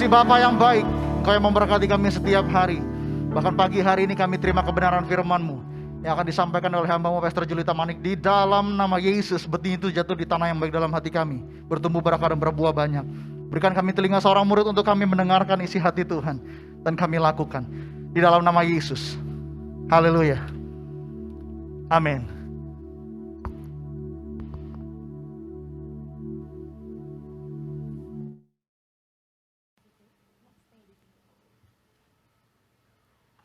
kasih Bapa yang baik, Engkau yang memberkati kami setiap hari. Bahkan pagi hari ini kami terima kebenaran firman-Mu yang akan disampaikan oleh hamba-Mu Pastor Julita Manik. Di dalam nama Yesus, benih itu jatuh di tanah yang baik dalam hati kami, bertumbuh berakar dan berbuah banyak. Berikan kami telinga seorang murid untuk kami mendengarkan isi hati Tuhan, dan kami lakukan di dalam nama Yesus. Haleluya. Amin.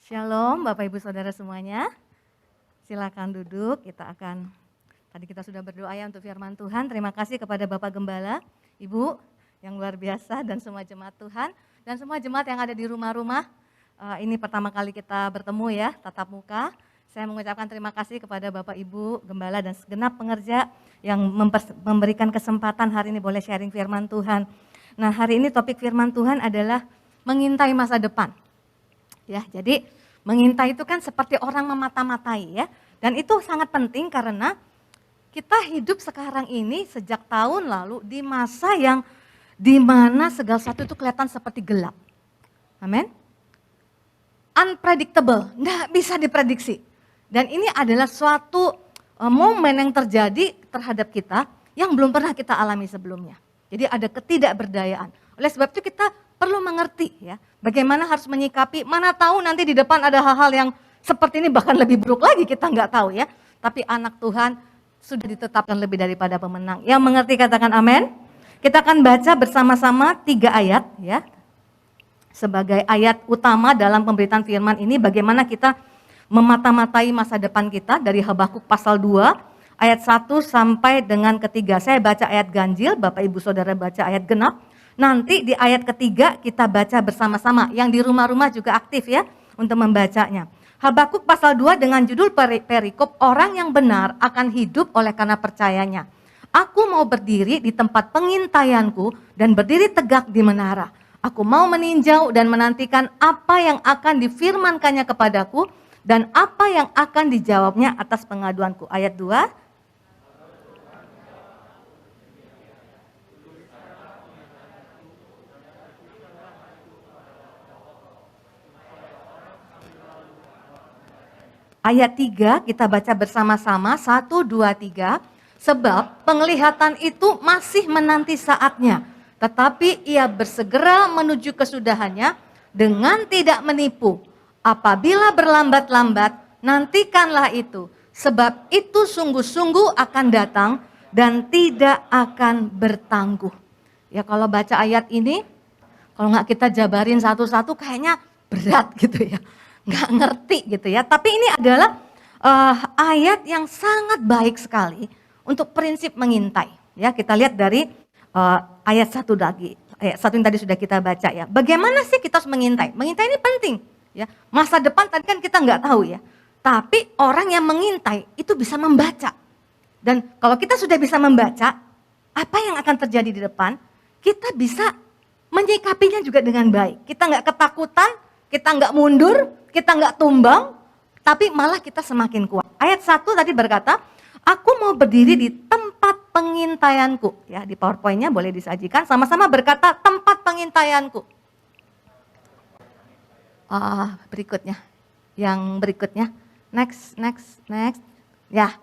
Shalom Bapak Ibu Saudara semuanya. Silakan duduk, tadi kita sudah berdoa ya untuk firman Tuhan. Terima kasih kepada Bapak Gembala, Ibu yang luar biasa, dan semua jemaat Tuhan, dan semua jemaat yang ada di rumah-rumah. Ini pertama kali kita bertemu ya, tatap muka. Saya mengucapkan terima kasih kepada Bapak Ibu Gembala dan segenap pengerja yang memberikan kesempatan hari ini boleh sharing firman Tuhan. Nah, hari ini topik firman Tuhan adalah mengintai masa depan. Ya, jadi mengintai itu kan seperti orang memata-matai ya. Dan itu sangat penting karena kita hidup sekarang ini sejak tahun lalu di masa yang dimana segala sesuatu itu kelihatan seperti gelap. Amin. Unpredictable, nggak bisa diprediksi. Dan ini adalah suatu momen yang terjadi terhadap kita yang belum pernah kita alami sebelumnya. Jadi ada ketidakberdayaan. Oleh sebab itu kita perlu mengerti ya, bagaimana harus menyikapi, mana tahu nanti di depan ada hal-hal yang seperti ini bahkan lebih buruk lagi, kita nggak tahu ya. Tapi anak Tuhan sudah ditetapkan lebih daripada pemenang. Yang mengerti katakan amin. Kita akan baca bersama-sama 3 ayat ya. Sebagai ayat utama dalam pemberitaan firman ini, bagaimana kita memata-matai masa depan kita dari Habakuk pasal 2 ayat 1 sampai dengan ketiga. Saya baca ayat ganjil, Bapak Ibu Saudara baca ayat genap. Nanti di ayat ketiga kita baca bersama-sama. Yang di rumah-rumah juga aktif ya untuk membacanya. Habakuk pasal 2 dengan judul perikop, orang yang benar akan hidup oleh karena percayanya. Aku mau berdiri di tempat pengintaianku dan berdiri tegak di menara. Aku mau meninjau dan menantikan apa yang akan difirmankannya kepadaku dan apa yang akan dijawabnya atas pengaduanku. Ayat 2. Ayat 3 kita baca bersama-sama, 1, 2, 3. Sebab penglihatan itu masih menanti saatnya, tetapi ia bersegera menuju kesudahannya dengan tidak menipu. Apabila berlambat-lambat, nantikanlah itu. Sebab itu sungguh-sungguh akan datang dan tidak akan bertangguh. Ya kalau baca ayat ini, kalau nggak kita jabarin satu-satu kayaknya berat gitu ya. Nggak ngerti gitu ya, tapi ini adalah ayat yang sangat baik sekali untuk prinsip mengintai. Ya, kita lihat dari ayat 1 lagi, ayat 1 yang tadi sudah kita baca ya. Bagaimana sih kita harus mengintai? Mengintai ini penting ya. Masa depan tadi kan kita nggak tahu ya, tapi orang yang mengintai itu bisa membaca. Dan kalau kita sudah bisa membaca apa yang akan terjadi di depan, kita bisa menyikapinya juga dengan baik. Kita nggak ketakutan, kita nggak mundur, kita nggak tumbang, tapi malah kita semakin kuat. Ayat 1 tadi berkata, aku mau berdiri di tempat pengintaianku. Ya, di PowerPoint-nya boleh disajikan, sama-sama berkata tempat pengintaianku. Berikutnya, yang berikutnya, next. Ya,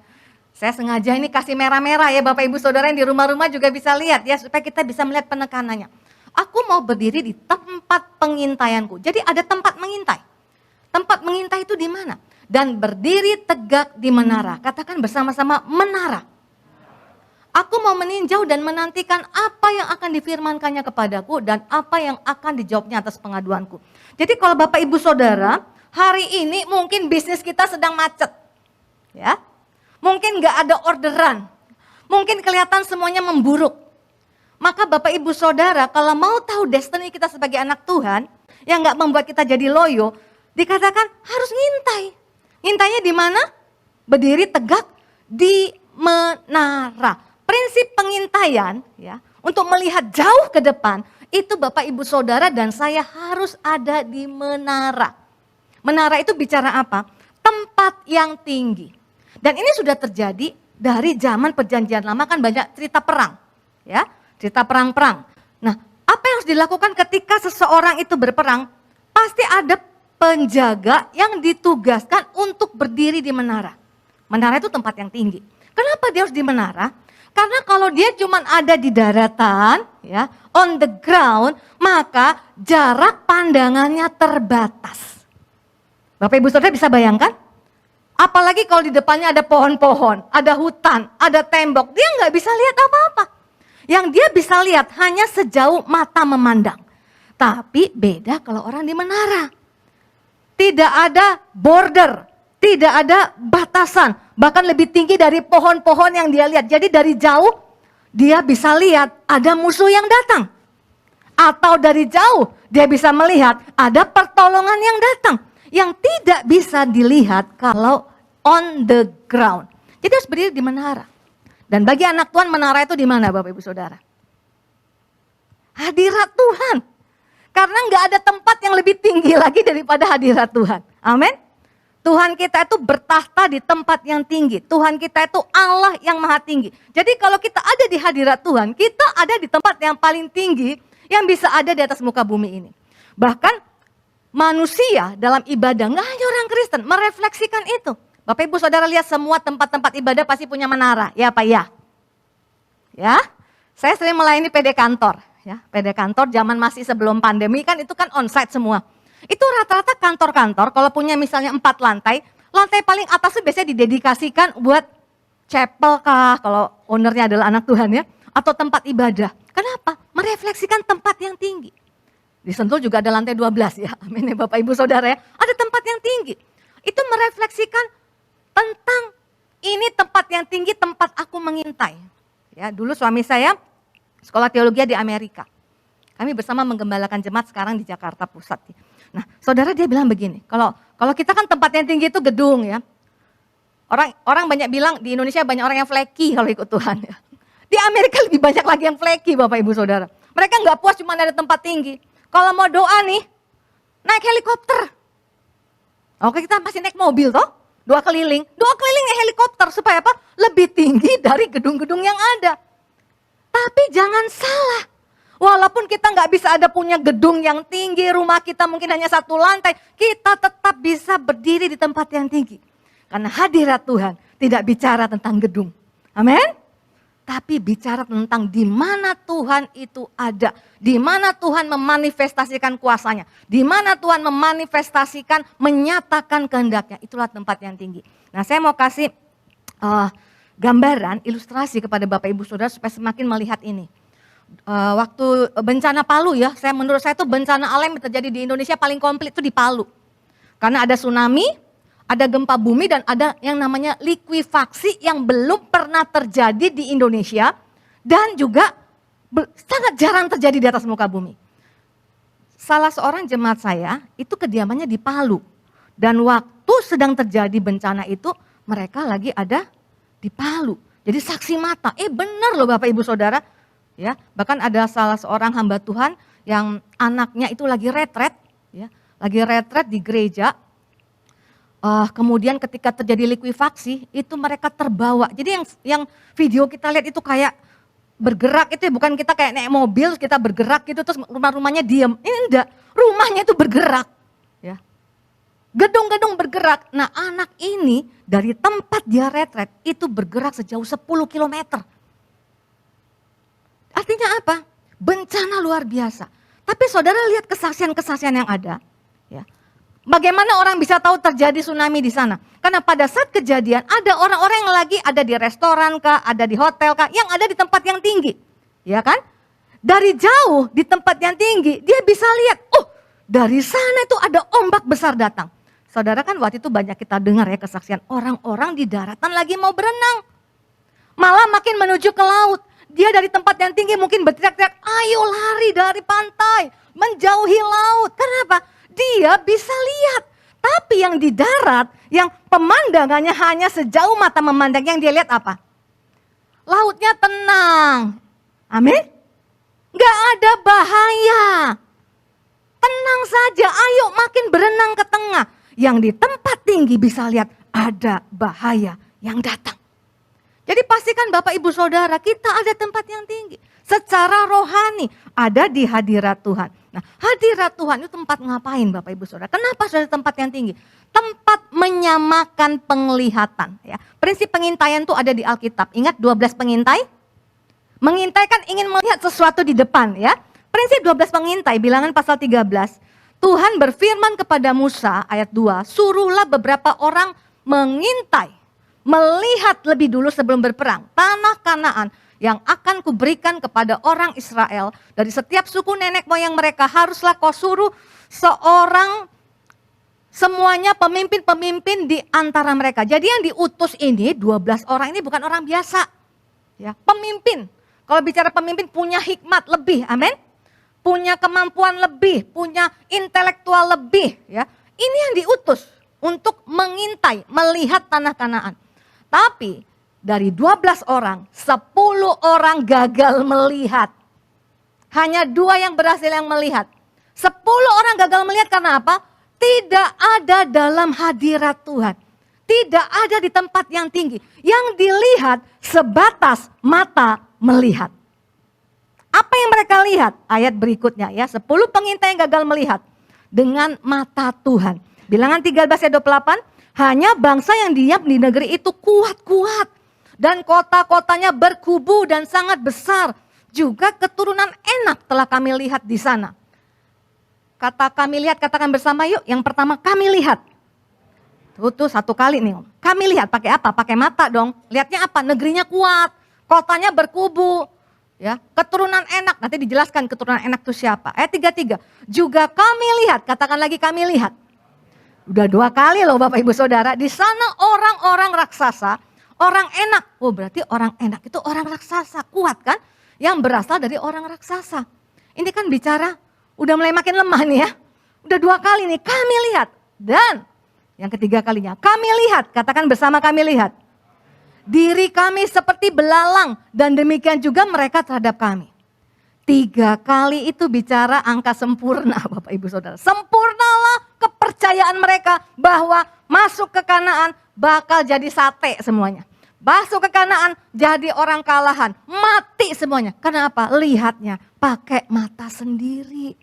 saya sengaja ini kasih merah-merah ya Bapak Ibu Saudara yang di rumah-rumah juga bisa lihat ya, supaya kita bisa melihat penekanannya. Aku mau berdiri di tempat pengintaianku. Jadi ada tempat mengintai. Tempat mengintai itu di mana? Dan berdiri tegak di menara. Katakan bersama-sama menara. Aku mau meninjau dan menantikan apa yang akan difirmankannya kepadaku dan apa yang akan dijawabnya atas pengaduanku. Jadi kalau Bapak Ibu Saudara, hari ini mungkin bisnis kita sedang macet. Ya. Mungkin nggak ada orderan. Mungkin kelihatan semuanya memburuk. Maka Bapak Ibu Saudara, kalau mau tahu destiny kita sebagai anak Tuhan, yang nggak membuat kita jadi loyo, dikatakan harus ngintai. Ngintainya di mana? Berdiri tegak di menara. Prinsip pengintaian ya, untuk melihat jauh ke depan, itu Bapak Ibu Saudara dan saya harus ada di menara. Menara itu bicara apa? Tempat yang tinggi. Dan ini sudah terjadi dari zaman perjanjian lama, kan banyak cerita perang. Ya, cerita perang-perang. Nah, apa yang harus dilakukan ketika seseorang itu berperang, pasti ada penjaga yang ditugaskan untuk berdiri di menara. Menara itu tempat yang tinggi. Kenapa dia harus di menara? Karena kalau dia cuma ada di daratan, ya, on the ground, maka jarak pandangannya terbatas. Bapak Ibu Saudara bisa bayangkan? Apalagi kalau di depannya ada pohon-pohon, ada hutan, ada tembok, dia nggak bisa lihat apa-apa. Yang dia bisa lihat hanya sejauh mata memandang. Tapi beda kalau orang di menara. Tidak ada border, tidak ada batasan, bahkan lebih tinggi dari pohon-pohon yang dia lihat. Jadi dari jauh dia bisa lihat ada musuh yang datang. Atau dari jauh dia bisa melihat ada pertolongan yang datang. Yang tidak bisa dilihat kalau on the ground. Jadi harus berdiri di menara. Dan bagi anak Tuhan menara itu di mana Bapak Ibu Saudara? Hadirat Tuhan. Karena nggak ada tempat yang lebih tinggi lagi daripada hadirat Tuhan. Amin. Tuhan kita itu bertahta di tempat yang tinggi. Tuhan kita itu Allah yang maha tinggi. Jadi kalau kita ada di hadirat Tuhan, kita ada di tempat yang paling tinggi yang bisa ada di atas muka bumi ini. Bahkan manusia dalam ibadah, nggak hanya orang Kristen, merefleksikan itu. Bapak Ibu Saudara lihat semua tempat-tempat ibadah pasti punya menara, ya Pak ya? Ya, saya sering melayani PD kantor. Ya, PD kantor zaman masih sebelum pandemi kan itu kan onsite semua. Itu rata-rata kantor-kantor kalau punya misalnya 4 lantai, lantai paling atas itu biasanya didedikasikan buat chapel kah, kalau ownernya adalah anak Tuhan ya, atau tempat ibadah. Kenapa? Merefleksikan tempat yang tinggi. Di Sentul juga ada lantai 12 ya, amin ya Bapak Ibu Saudara ya. Ada tempat yang tinggi. Itu merefleksikan tentang ini tempat yang tinggi, tempat aku mengintai. Ya, dulu suami saya sekolah teologi di Amerika. Kami bersama menggembalakan jemaat sekarang di Jakarta Pusat. Nah, saudara dia bilang begini, kalau kita kan tempat yang tinggi itu gedung ya. Orang banyak bilang di Indonesia banyak orang yang flaky kalau ikut Tuhan ya. Di Amerika lebih banyak lagi yang flaky Bapak Ibu Saudara. Mereka nggak puas cuma ada tempat tinggi. Kalau mau doa nih, naik helikopter. Oke, kita masih naik mobil toh, doa keliling naik helikopter supaya apa? Lebih tinggi dari gedung-gedung yang ada. Tapi jangan salah, walaupun kita nggak bisa ada punya gedung yang tinggi, rumah kita mungkin hanya 1 lantai, kita tetap bisa berdiri di tempat yang tinggi. Karena hadirat Tuhan tidak bicara tentang gedung. Amin. Tapi bicara tentang di mana Tuhan itu ada, di mana Tuhan memanifestasikan kuasanya, di mana Tuhan memanifestasikan, menyatakan kehendaknya. Itulah tempat yang tinggi. Nah, saya mau kasih gambaran, ilustrasi kepada Bapak Ibu Saudara supaya semakin melihat ini. Waktu bencana Palu ya, menurut saya itu bencana alam yang terjadi di Indonesia paling komplit itu di Palu. Karena ada tsunami, ada gempa bumi dan ada yang namanya likuifaksi yang belum pernah terjadi di Indonesia dan juga sangat jarang terjadi di atas muka bumi. Salah seorang jemaat saya itu kediamannya di Palu dan waktu sedang terjadi bencana itu mereka lagi ada di Palu. Jadi saksi mata, benar loh Bapak Ibu Saudara. Ya, bahkan ada salah seorang hamba Tuhan yang anaknya itu lagi retret, ya, lagi retret di gereja. Kemudian ketika terjadi likuifaksi itu mereka terbawa. Jadi yang video kita lihat itu kayak bergerak itu bukan kita kayak naik mobil kita bergerak gitu terus rumah-rumahnya diam. Ini enggak, rumahnya itu bergerak. Ya. Gedung-gedung bergerak. Nah anak ini dari tempat dia retret itu bergerak sejauh 10 km. Artinya apa? Bencana luar biasa. Tapi saudara lihat kesaksian-kesaksian yang ada. Ya. Bagaimana orang bisa tahu terjadi tsunami di sana? Karena pada saat kejadian ada orang-orang yang lagi ada di restoran kah, ada di hotel kah, yang ada di tempat yang tinggi. Ya kan? Dari jauh di tempat yang tinggi, dia bisa lihat, dari sana itu ada ombak besar datang. Saudara kan waktu itu banyak kita dengar ya kesaksian orang-orang di daratan lagi mau berenang. Malah makin menuju ke laut. Dia dari tempat yang tinggi mungkin berteriak-teriak, ayo lari dari pantai, menjauhi laut. Kenapa? Dia bisa lihat. Tapi yang di darat, yang pemandangannya hanya sejauh mata memandang, yang dia lihat apa? Lautnya tenang. Amin? Gak ada bahaya. Tenang saja, ayo makin berenang ke tengah. Yang di tempat tinggi bisa lihat ada bahaya yang datang. Jadi pastikan Bapak Ibu Saudara, kita ada tempat yang tinggi. secara rohani ada di hadirat Tuhan. Nah, hadirat Tuhan itu tempat ngapain Bapak Ibu Saudara? Kenapa sudah tempat yang tinggi? Tempat menyamakan penglihatan. Ya. Prinsip pengintaian itu ada di Alkitab. Ingat 12 pengintai? Mengintai kan ingin melihat sesuatu di depan ya. Prinsip 12 pengintai, bilangan pasal 13. Tuhan berfirman kepada Musa ayat 2, suruhlah beberapa orang mengintai, melihat lebih dulu sebelum berperang, tanah Kanaan yang akan kuberikan kepada orang Israel. Dari setiap suku nenek moyang mereka haruslah kau suruh seorang, semuanya pemimpin-pemimpin di antara mereka. Jadi yang diutus ini 12 orang ini bukan orang biasa. Ya, pemimpin. Kalau bicara pemimpin punya hikmat lebih, amin. Punya kemampuan lebih, punya intelektual lebih. Ya, ini yang diutus untuk mengintai, melihat tanah Kanaan. Tapi dari 12 orang, 10 orang gagal melihat. Hanya 2 yang berhasil yang melihat. 10 orang gagal melihat karena apa? Tidak ada dalam hadirat Tuhan. Tidak ada di tempat yang tinggi. Yang dilihat sebatas mata melihat. Apa yang mereka lihat? Ayat berikutnya ya, 10 pengintai yang gagal melihat dengan mata Tuhan. Bilangan 13 ayat 28, hanya bangsa yang diam di negeri itu kuat-kuat. Dan kota-kotanya berkubu dan sangat besar. Juga keturunan enak telah kami lihat di sana. Kata kami lihat, katakan bersama yuk. Yang pertama kami lihat. Tuh satu kali nih. Kami lihat pakai apa? Pakai mata dong. Lihatnya apa? Negerinya kuat. Kotanya berkubu. Ya, keturunan enak. Nanti dijelaskan keturunan enak itu siapa. Ayat 33. Juga kami lihat. Katakan lagi kami lihat. Udah 2 kali loh Bapak Ibu Saudara. Di sana orang-orang raksasa. Orang enak. Oh berarti orang enak itu orang raksasa. Kuat kan? Yang berasal dari orang raksasa. Ini kan bicara udah mulai makin lemah nih ya. Udah 2 kali nih kami lihat. Dan yang ketiga kalinya kami lihat. Katakan bersama kami lihat. Diri kami seperti belalang. Dan demikian juga mereka terhadap kami. 3 kali itu bicara angka sempurna Bapak Ibu Saudara. Sempurnalah kepercayaan mereka bahwa masuk ke Kanaan bakal jadi sate semuanya. Masuk ke Kanaan jadi orang kalahan, mati semuanya. Kenapa? Lihatnya pakai mata sendiri.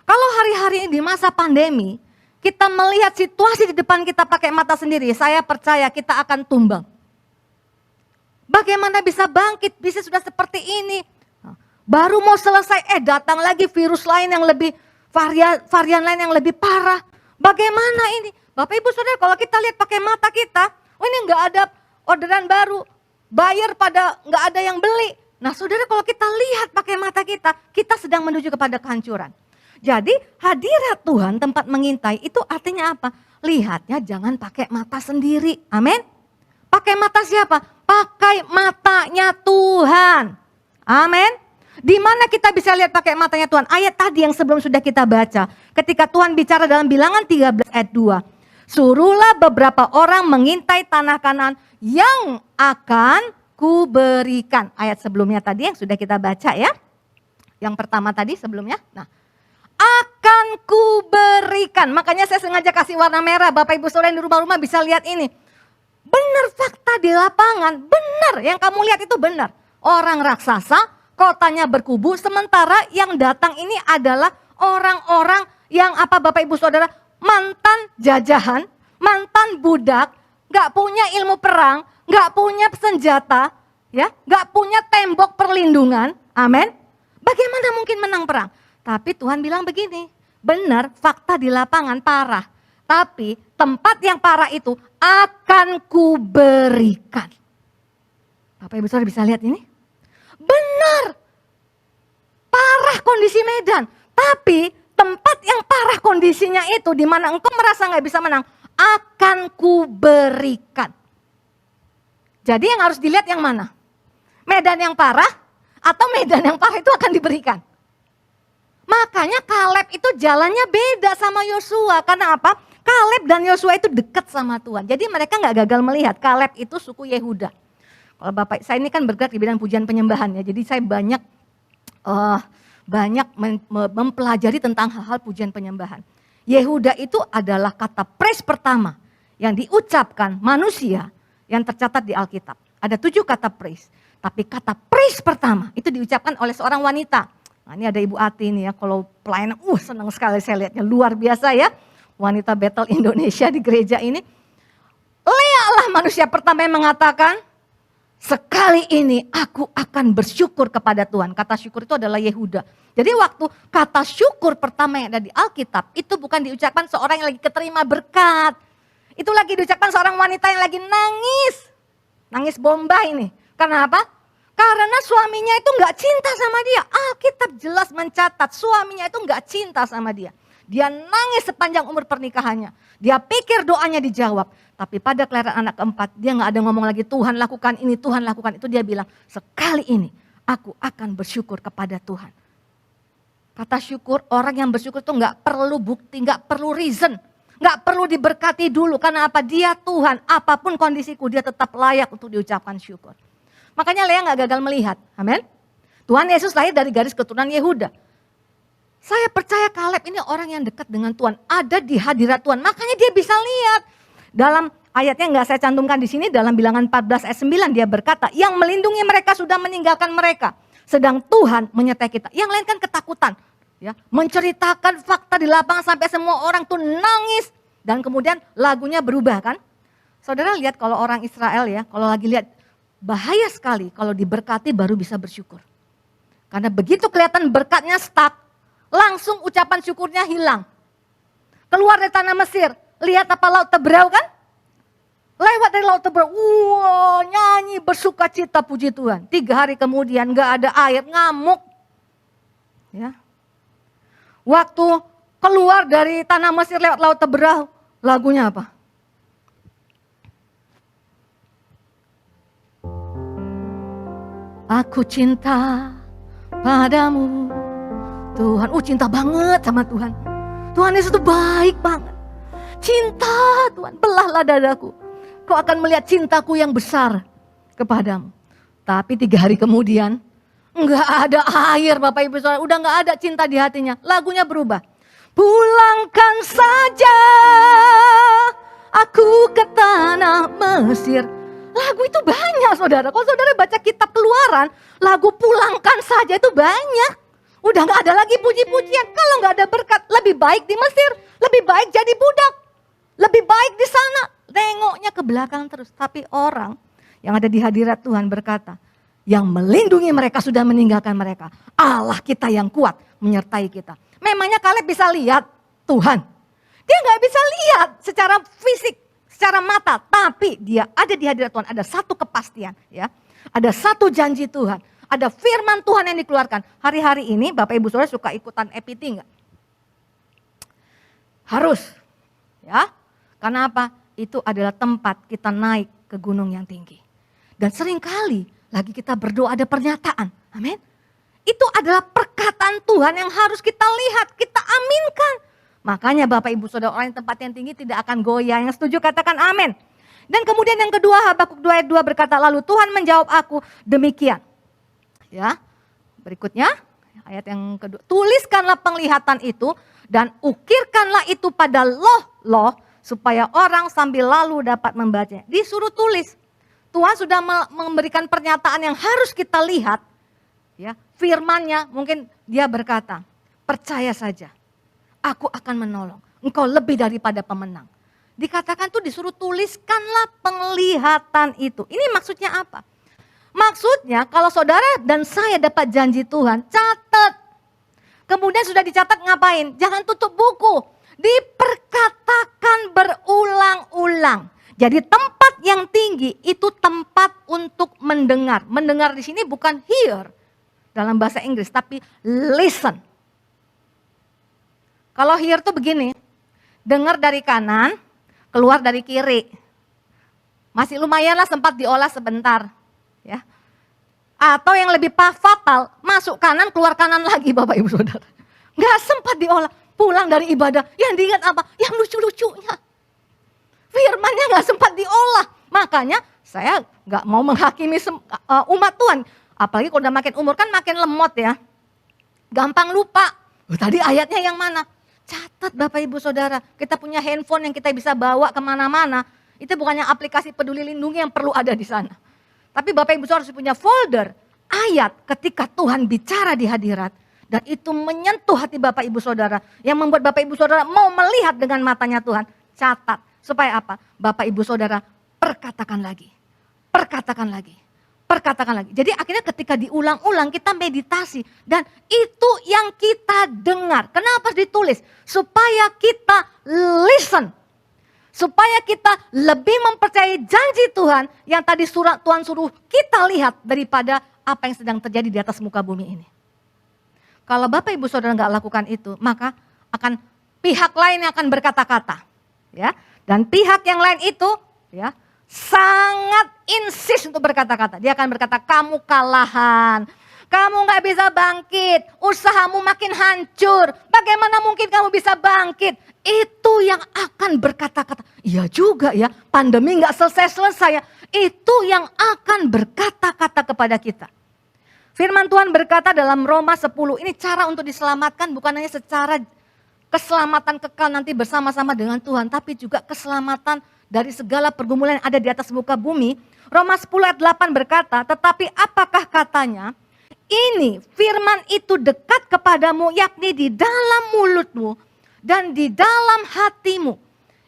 Kalau hari-hari ini di masa pandemi, kita melihat situasi di depan kita pakai mata sendiri, saya percaya kita akan tumbang. Bagaimana bisa bangkit, bisa sudah seperti ini. Baru mau selesai, datang lagi virus lain yang lebih, varian lain yang lebih parah. Bagaimana ini? Bapak Ibu Saudara, kalau kita lihat pakai mata kita, oh ini enggak ada orderan baru, buyer pada nggak ada yang beli. Nah saudara kalau kita lihat pakai mata kita, kita sedang menuju kepada kehancuran. Jadi hadirat Tuhan tempat mengintai itu artinya apa? Lihatnya jangan pakai mata sendiri, amin. Pakai mata siapa? Pakai matanya Tuhan, amin. Di mana kita bisa lihat pakai matanya Tuhan? Ayat tadi yang sebelum sudah kita baca. Ketika Tuhan bicara dalam bilangan 13 ayat 2. Suruhlah beberapa orang mengintai tanah Kanaan yang akan kuberikan. Ayat sebelumnya tadi yang sudah kita baca ya. Yang pertama tadi sebelumnya. Nah, akan kuberikan. Makanya saya sengaja kasih warna merah. Bapak Ibu Saudara yang di rumah-rumah bisa lihat ini. Benar fakta di lapangan. Benar yang kamu lihat itu benar. Orang raksasa, kotanya berkubu. Sementara yang datang ini adalah orang-orang yang apa Bapak Ibu Saudara? Mantan jajahan, mantan budak, gak punya ilmu perang, gak punya senjata, ya, gak punya tembok perlindungan, amin. Bagaimana mungkin menang perang? Tapi Tuhan bilang begini, benar fakta di lapangan parah, tapi tempat yang parah itu akan kuberikan. Bapak Ibu Saudara bisa lihat ini? Benar, parah kondisi medan, tapi tempat yang parah kondisinya itu di mana engkau merasa nggak bisa menang, akan kuberikan. Jadi yang harus dilihat yang mana? Medan yang parah atau medan yang parah itu akan diberikan. Makanya Kaleb itu jalannya beda sama Yosua. Karena apa? Kaleb dan Yosua itu dekat sama Tuhan. Jadi mereka nggak gagal melihat. Kaleb itu suku Yehuda. Kalau Bapak, saya ini kan bergerak di bidang pujian penyembahan ya. Jadi saya banyak mempelajari tentang hal-hal pujian penyembahan. Yehuda itu adalah kata praise pertama yang diucapkan manusia yang tercatat di Alkitab. Ada 7 kata praise. Tapi kata praise pertama itu diucapkan oleh seorang wanita. Nah, ini ada Ibu Ati nih ya, kalau pelayanan, senang sekali saya lihatnya, luar biasa ya. Wanita Bethel Indonesia di gereja ini. Lealah manusia pertama yang mengatakan, sekali ini aku akan bersyukur kepada Tuhan. Kata syukur itu adalah Yehuda. Jadi waktu kata syukur pertama yang ada di Alkitab, itu bukan diucapkan seorang yang lagi keterima berkat. Itu lagi diucapkan seorang wanita yang lagi nangis. Nangis bombay ini. Karena apa? Karena suaminya itu gak cinta sama dia. Alkitab jelas mencatat suaminya itu gak cinta sama dia. Dia nangis sepanjang umur pernikahannya. Dia pikir doanya dijawab. Tapi pada kelahiran anak keempat, dia gak ada ngomong lagi, Tuhan lakukan ini, Tuhan lakukan itu. Dia bilang, sekali ini aku akan bersyukur kepada Tuhan. Kata syukur, orang yang bersyukur itu gak perlu bukti, gak perlu reason. Gak perlu diberkati dulu, karena apa? Dia Tuhan, apapun kondisiku, dia tetap layak untuk diucapkan syukur. Makanya Lea gak gagal melihat, amin. Tuhan Yesus lahir dari garis keturunan Yehuda. Saya percaya Kaleb ini orang yang dekat dengan Tuhan, ada di hadirat Tuhan, makanya dia bisa lihat. Dalam ayatnya nggak saya cantumkan di sini, dalam Bilangan 14 ayat 9 dia berkata, yang melindungi mereka sudah meninggalkan mereka, sedang Tuhan menyertai kita. Yang lain kan ketakutan, ya, menceritakan fakta di lapangan sampai semua orang tuh nangis dan kemudian lagunya berubah kan. Saudara lihat kalau orang Israel ya, kalau lagi lihat bahaya sekali kalau diberkati baru bisa bersyukur. Karena begitu kelihatan berkatnya stuck, langsung ucapan syukurnya hilang. Keluar dari tanah Mesir, lihat apa laut Teberau kan? Lewat dari laut Teberau, nyanyi bersuka cita puji Tuhan. 3 hari kemudian gak ada air, ngamuk. Ya. Waktu keluar dari tanah Mesir lewat laut Teberau, lagunya apa? Aku cinta padamu Tuhan. Cinta banget sama Tuhan. Tuhan Yesus itu baik banget. Cinta Tuhan, belahlah dadaku. Kau akan melihat cintaku yang besar kepadamu. Tapi 3 hari kemudian, enggak ada air Bapak Ibu Saudara. Udah enggak ada cinta di hatinya. Lagunya berubah. Pulangkan saja aku ke tanah Mesir. Lagu itu banyak saudara. Kalau saudara baca kitab Keluaran, lagu pulangkan saja itu banyak. Udah enggak ada lagi puji-pujian. Kalau enggak ada berkat, lebih baik di Mesir. Lebih baik jadi budak. Lebih baik di sana, nengoknya ke belakang terus. Tapi orang yang ada di hadirat Tuhan berkata, yang melindungi mereka sudah meninggalkan mereka. Allah kita yang kuat menyertai kita. Memangnya Kaleb bisa lihat Tuhan? Dia gak bisa lihat secara fisik, secara mata. Tapi dia ada di hadirat Tuhan, ada satu kepastian. Ya, ada satu janji Tuhan. Ada firman Tuhan yang dikeluarkan. Hari-hari ini Bapak Ibu Saudara suka ikutan EPT enggak? Harus. Ya. Karena apa? Itu adalah tempat kita naik ke gunung yang tinggi. Dan seringkali lagi kita berdoa ada pernyataan. Amin. Itu adalah perkataan Tuhan yang harus kita lihat, kita aminkan. Makanya Bapak Ibu Saudara, orang yang tempat yang tinggi tidak akan goyah. Yang setuju katakan amin. Dan kemudian yang kedua, Habakuk 2 ayat 2 berkata, lalu Tuhan menjawab aku demikian. Ya, berikutnya ayat yang kedua. Tuliskanlah penglihatan itu dan ukirkanlah itu pada loh supaya orang sambil lalu dapat membacanya. Disuruh tulis. Tuhan sudah memberikan pernyataan yang harus kita lihat. Ya, firman-Nya mungkin dia berkata, percaya saja. Aku akan menolong. Engkau lebih daripada pemenang. Dikatakan tuh disuruh tuliskanlah penglihatan itu. Ini maksudnya apa? Maksudnya kalau saudara dan saya dapat janji Tuhan, catat. Kemudian sudah dicatat ngapain? Jangan tutup buku. Diperkatakan berulang-ulang. Jadi tempat yang tinggi itu tempat untuk mendengar. Mendengar di sini bukan hear dalam bahasa Inggris, tapi listen. Kalau hear tuh begini, dengar dari kanan, keluar dari kiri. Masih lumayan lah sempat diolah sebentar. Ya. Atau yang lebih fatal, masuk kanan, keluar kanan lagi Bapak Ibu Saudara. Nggak sempat diolah. Pulang dari ibadah, yang diingat apa? Yang lucu-lucunya. Firman-nya gak sempat diolah. Makanya saya gak mau menghakimi umat Tuhan. Apalagi kalau udah makin umur kan makin lemot ya. Gampang lupa. Tadi ayatnya yang mana? Catat Bapak Ibu Saudara. Kita punya handphone yang kita bisa bawa kemana-mana. Itu bukannya aplikasi Peduli Lindungi yang perlu ada di sana. Tapi Bapak Ibu Saudara harus punya folder ayat ketika Tuhan bicara di hadirat. Dan itu menyentuh hati Bapak Ibu Saudara. Yang membuat Bapak Ibu Saudara mau melihat dengan matanya Tuhan. Catat. Supaya apa? Bapak Ibu Saudara perkatakan lagi. Perkatakan lagi. Perkatakan lagi. Jadi akhirnya ketika diulang-ulang kita meditasi. Dan itu yang kita dengar. Kenapa harus ditulis? Supaya kita listen. Supaya kita lebih mempercayai janji Tuhan. Yang tadi Tuhan suruh kita lihat daripada apa yang sedang terjadi di atas muka bumi ini. Kalau Bapak Ibu Saudara nggak lakukan itu, maka akan pihak lain yang akan berkata-kata, ya. Dan pihak yang lain itu, ya, sangat insist untuk berkata-kata. Dia akan berkata, kamu kalahan, kamu nggak bisa bangkit, usahamu makin hancur. Bagaimana mungkin kamu bisa bangkit? Itu yang akan berkata-kata. Iya juga ya, pandemi nggak selesai-selesai ya. Itu yang akan berkata-kata kepada kita. Firman Tuhan berkata dalam Roma 10, ini cara untuk diselamatkan bukan hanya secara keselamatan kekal nanti bersama-sama dengan Tuhan, tapi juga keselamatan dari segala pergumulan yang ada di atas muka bumi. Roma 10 ayat 8 berkata, tetapi apakah katanya? Ini firman itu dekat kepadamu, yakni di dalam mulutmu dan di dalam hatimu.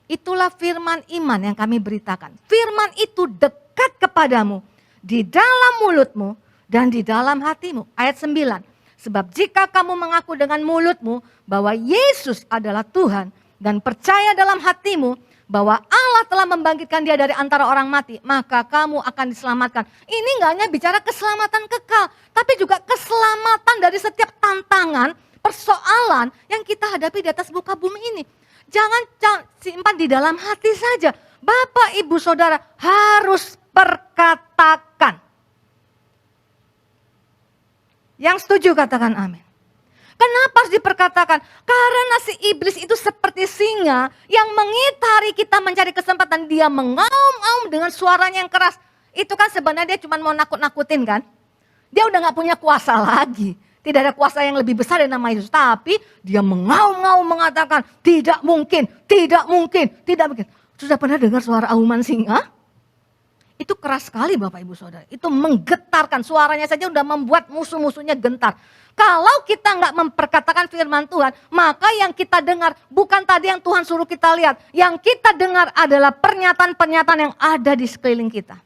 Itulah firman iman yang kami beritakan. Firman itu dekat kepadamu, di dalam mulutmu dan di dalam hatimu. Ayat 9. Sebab jika kamu mengaku dengan mulutmu bahwa Yesus adalah Tuhan dan percaya dalam hatimu bahwa Allah telah membangkitkan dia dari antara orang mati, maka kamu akan diselamatkan. Ini enggak hanya bicara keselamatan kekal, tapi juga keselamatan dari setiap tantangan, persoalan yang kita hadapi di atas muka bumi ini. Jangan simpan di dalam hati saja. Bapak, Ibu, Saudara harus perkatakan. Yang setuju katakan amin. Kenapa harus diperkatakan? Karena si iblis itu seperti singa yang mengitari kita mencari kesempatan. Dia mengaum-aum dengan suaranya yang keras. Itu kan sebenarnya dia cuma mau nakut-nakutin kan. Dia udah gak punya kuasa lagi. Tidak ada kuasa yang lebih besar dari nama Yesus. Tapi dia mengaum-aum mengatakan tidak mungkin, tidak mungkin, tidak mungkin. Sudah pernah dengar suara auman singa? Itu keras sekali Bapak Ibu Saudara. Itu menggetarkan, suaranya saja udah membuat musuh-musuhnya gentar. Kalau kita nggak memperkatakan firman Tuhan, maka yang kita dengar bukan tadi yang Tuhan suruh kita lihat. Yang kita dengar adalah pernyataan-pernyataan yang ada di sekeliling kita.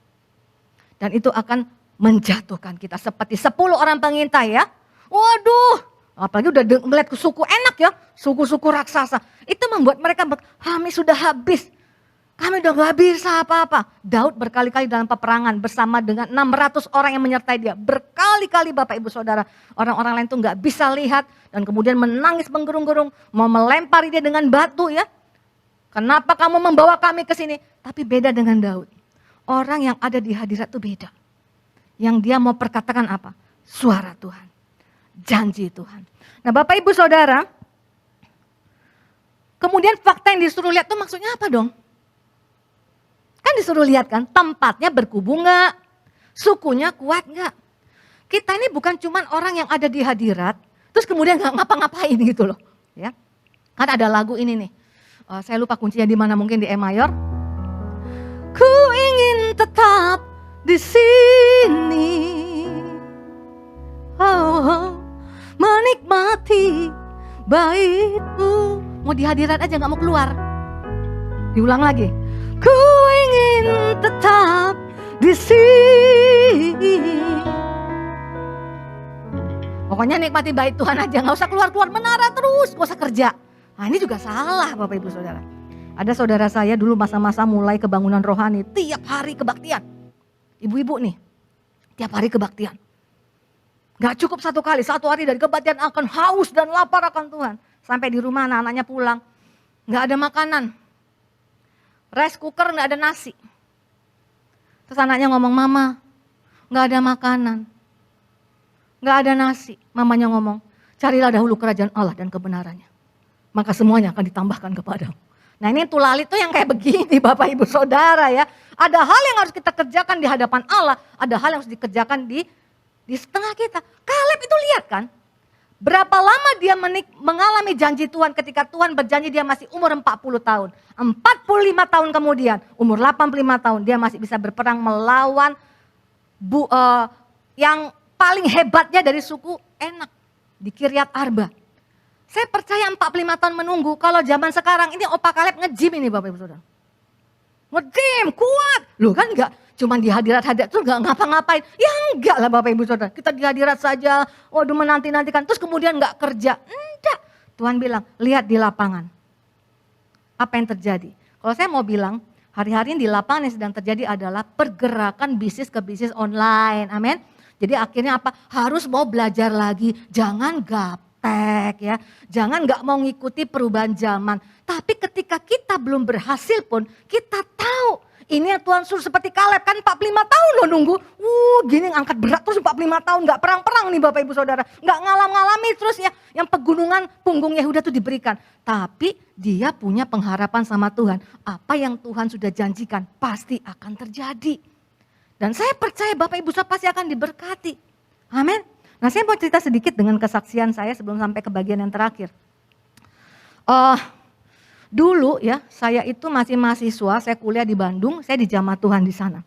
Dan itu akan menjatuhkan kita seperti 10 orang pengintai ya. Waduh, apalagi udah melihat suku enak ya, suku-suku raksasa. Itu membuat mereka kami sudah habis. Kami udah gak bisa apa-apa. Daud berkali-kali dalam peperangan bersama dengan 600 orang yang menyertai dia. Berkali-kali Bapak Ibu Saudara. Orang-orang lain tuh gak bisa lihat. Dan kemudian menangis menggerung-gerung. Mau melempari dia dengan batu ya. Kenapa kamu membawa kami ke sini? Tapi beda dengan Daud. Orang yang ada di hadirat itu beda. Yang dia mau perkatakan apa? Suara Tuhan. Janji Tuhan. Nah Bapak Ibu Saudara. Kemudian fakta yang disuruh lihat tuh maksudnya apa dong? Kan disuruh lihat kan, tempatnya berkubu nggak? Sukunya kuat nggak? Kita ini bukan cuma orang yang ada di hadirat, terus kemudian nggak ngapa-ngapain gitu loh. Ya, kan ada lagu ini nih, saya lupa kuncinya di mana, mungkin di E mayor. Ku ingin tetap di sini, oh, menikmati baitmu. Mau di hadirat aja nggak mau keluar. Diulang lagi. Ku ingin tetap di sini. Pokoknya nikmati bait Tuhan aja, nggak usah keluar-keluar menara terus, nggak usah kerja. Nah ini juga salah Bapak Ibu Saudara. Ada saudara saya dulu masa-masa mulai kebangunan rohani, tiap hari kebaktian. Ibu-ibu nih, tiap hari kebaktian. Gak cukup satu kali, satu hari dari kebaktian akan haus dan lapar akan Tuhan. Sampai di rumah anak-anaknya pulang, gak ada makanan. Rice cooker gak ada nasi. Terus anaknya ngomong, mama gak ada makanan. Gak ada nasi. Mamanya ngomong, carilah dahulu kerajaan Allah dan kebenarannya. Maka semuanya akan ditambahkan kepadamu. Nah ini tulali tuh yang kayak begini Bapak Ibu Saudara ya. Ada hal yang harus kita kerjakan di hadapan Allah. Ada hal yang harus dikerjakan di setengah kita. Kaleb itu lihat kan. Berapa lama dia mengalami janji Tuhan ketika Tuhan berjanji dia masih umur 40 tahun. 45 tahun kemudian, umur 85 tahun dia masih bisa berperang melawan yang paling hebatnya dari suku Enak di Kiryat Arba. Saya percaya 45 tahun menunggu, kalau zaman sekarang ini Opa Kaleb nge-gym ini Bapak Ibu Saudara. Nge-gym, kuat. Loh kan enggak, cuman di hadirat-hadirat itu enggak ngapa-ngapain. Ya enggak lah Bapak Ibu Saudara, kita di hadirat saja, waduh menanti-nantikan, terus kemudian enggak kerja. Enggak, Tuhan bilang, lihat di lapangan. Apa yang terjadi? Kalau saya mau bilang, hari-hari di lapangan yang sedang terjadi adalah pergerakan bisnis ke bisnis online. Amin. Jadi akhirnya apa? Harus mau belajar lagi, jangan gaptek ya. Jangan nggak mau ngikuti perubahan zaman. Tapi ketika kita belum berhasil pun, kita tahu ini yang Tuhan suruh seperti Kaleb kan 45 tahun loh nunggu. Gini angkat berat terus 45 tahun nggak perang-perang nih Bapak Ibu Saudara. Nggak ngalam-ngalami terus ya. Yang pegunungan punggung Yehuda itu diberikan. Tapi dia punya pengharapan sama Tuhan. Apa yang Tuhan sudah janjikan pasti akan terjadi. Dan saya percaya Bapak Ibu Saudara pasti akan diberkati. Amin. Nah saya mau cerita sedikit dengan kesaksian saya sebelum sampai ke bagian yang terakhir. Dulu ya, saya itu masih mahasiswa, saya kuliah di Bandung, saya di Jamaah Tuhan di sana.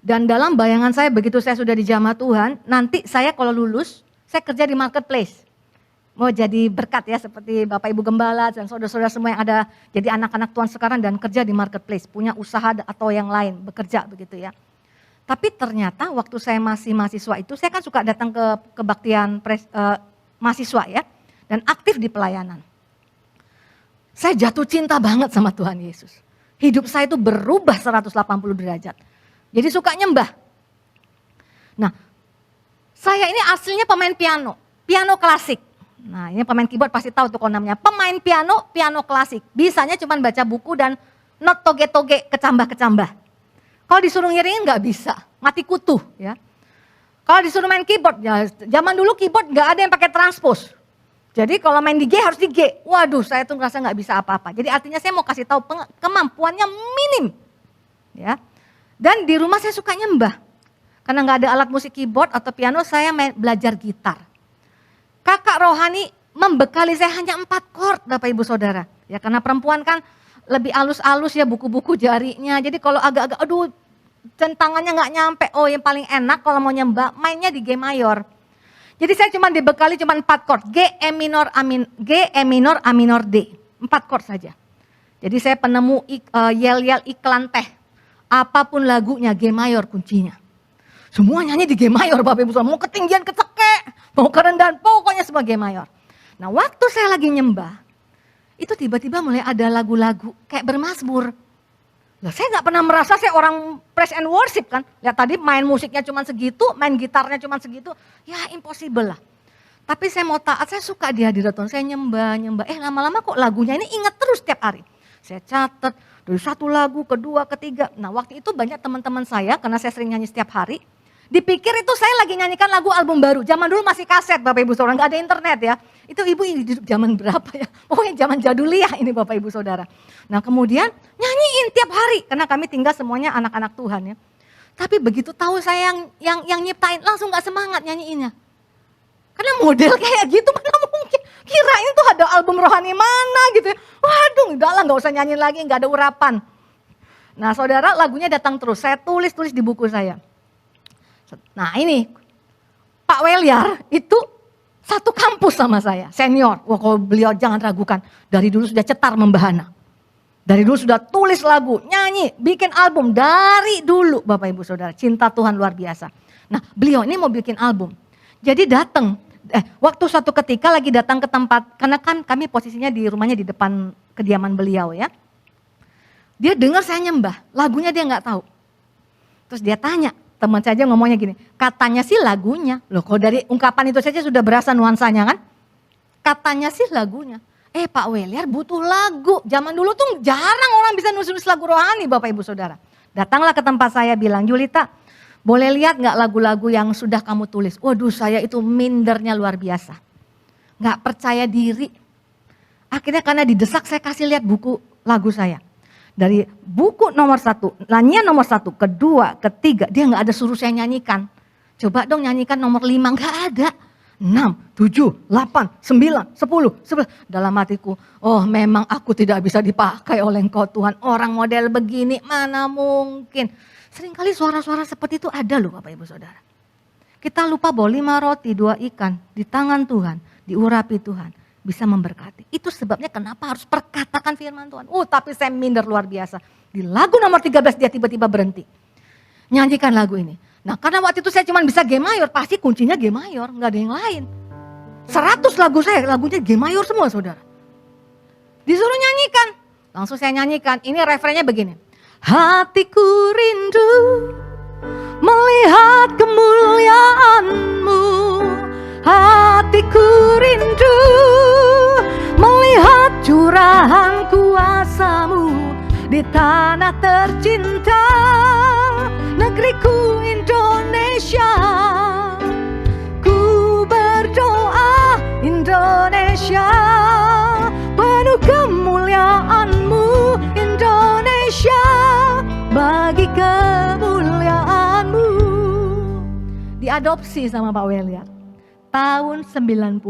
Dan dalam bayangan saya begitu saya sudah di Jamaah Tuhan, nanti saya kalau lulus, saya kerja di marketplace. Mau jadi berkat ya, seperti Bapak Ibu Gembala dan saudara-saudara semua yang ada jadi anak-anak Tuhan sekarang dan kerja di marketplace, punya usaha atau yang lain, bekerja begitu ya. Tapi ternyata waktu saya masih mahasiswa itu, saya kan suka datang ke kebaktian mahasiswa ya, dan aktif di pelayanan. Saya jatuh cinta banget sama Tuhan Yesus. Hidup saya itu berubah 180 derajat. Jadi suka nyembah. Nah, saya ini aslinya pemain piano, piano klasik. Nah, ini pemain keyboard pasti tahu tuh namanya. Pemain piano, piano klasik. Bisanya cuma baca buku dan not toge-toge, kecambah-kecambah. Kalau disuruh ngiringin nggak bisa, mati kutu ya. Kalau disuruh main keyboard, ya, zaman dulu keyboard nggak ada yang pakai transpose. Jadi kalau main di G harus di G. Waduh, saya tuh ngerasa nggak bisa apa-apa. Jadi artinya saya mau kasih tahu kemampuannya minim. Ya. Dan di rumah saya suka nyembah. Karena nggak ada alat musik keyboard atau piano, saya belajar gitar. Kakak rohani membekali saya hanya 4 chord Bapak Ibu Saudara. Ya karena perempuan kan lebih alus-alus ya buku-buku jarinya. Jadi kalau agak-agak aduh centangannya nggak nyampe. Oh yang paling enak kalau mau nyembah mainnya di G mayor. Jadi saya cuma dibekali cuma 4 chord, G, E minor, A minor, D. 4 chord saja. Jadi saya penemu yel-yel iklan teh. Apapun lagunya G mayor kuncinya. Semua nyanyi di G mayor Bapak Ibu Saudara. Mau ketinggian kecekek, mau kerendahan, pokoknya semua G mayor. Nah waktu saya lagi nyembah, itu tiba-tiba mulai ada lagu-lagu kayak bermazmur. Loh, saya nggak pernah merasa saya orang praise and worship kan. Lihat tadi main musiknya cuma segitu, main gitarnya cuma segitu. Ya impossible lah. Tapi saya mau taat, saya suka di hadirat Tuhan. Saya nyembah. Lama-lama kok lagunya ini ingat terus setiap hari. Saya catat dari satu lagu, kedua, ketiga. Nah waktu itu banyak teman-teman saya, karena saya sering nyanyi setiap hari. Dipikir itu saya lagi nyanyikan lagu album baru. Zaman dulu masih kaset Bapak Ibu Saudara, nggak ada internet ya. Itu ibu hidup zaman berapa ya? Pokoknya zaman jaduliah ini Bapak Ibu Saudara. Nah kemudian nyanyiin tiap hari, karena kami tinggal semuanya anak-anak Tuhan ya. Tapi begitu tahu saya yang nyiptain, langsung nggak semangat nyanyiinnya. Karena model kayak gitu mana mungkin. Kirain tuh ada album rohani mana gitu ya. Waduh udah lah nggak usah nyanyiin lagi, nggak ada urapan. Nah saudara lagunya datang terus, saya tulis di buku saya. Nah ini Pak Weliar itu satu kampus sama saya, senior. Wah kalau beliau jangan ragukan, dari dulu sudah cetar membahana. Dari dulu sudah tulis lagu, nyanyi, bikin album dari dulu Bapak Ibu Saudara. Cinta Tuhan luar biasa. Nah beliau ini mau bikin album. Jadi datang, waktu suatu ketika lagi datang ke tempat, karena kan kami posisinya di rumahnya di depan kediaman beliau ya. Dia dengar saya nyembah, lagunya dia nggak tahu. Terus dia tanya, teman saja ngomongnya gini, katanya sih lagunya. Loh kalau dari ungkapan itu saja sudah berasa nuansanya kan. Katanya sih lagunya. Pak Weliar butuh lagu. Zaman dulu tuh jarang orang bisa nulis lagu rohani Bapak Ibu Saudara. Datanglah ke tempat saya bilang, Julita boleh lihat gak lagu-lagu yang sudah kamu tulis? Waduh saya itu mindernya luar biasa. Gak percaya diri. Akhirnya karena didesak saya kasih lihat buku lagu saya. Dari buku nomor 1, nyanyian nomor 1, kedua, ketiga, dia nggak ada suruh saya nyanyikan. Coba dong nyanyikan nomor 5, nggak ada. 6, 7, 8, 9, 10, 11. Dalam hatiku, oh memang aku tidak bisa dipakai oleh Engkau Tuhan. Orang model begini mana mungkin. Seringkali suara-suara seperti itu ada loh Bapak Ibu Saudara. Kita lupa bahwa 5 roti, 2 ikan di tangan Tuhan, diurapi Tuhan, bisa memberkati. Itu sebabnya kenapa harus perkatakan firman Tuhan. Tapi saya minder luar biasa. Di lagu nomor 13 dia tiba-tiba berhenti. Nyanyikan lagu ini. Nah karena waktu itu saya cuma bisa G mayor, pasti kuncinya G mayor, nggak ada yang lain. 100 lagu saya, lagunya G mayor semua saudara. Disuruh nyanyikan, langsung saya nyanyikan. Ini refrennya begini. Hatiku rindu melihat kemuliaan-Mu. Hatiku rindu melihat curahan kuasa-Mu di tanah tercinta, negeriku Indonesia. Ku berdoa Indonesia, penuh kemuliaan-Mu Indonesia, bagi kemuliaan-Mu. Diadopsi sama Pak Welia tahun 90,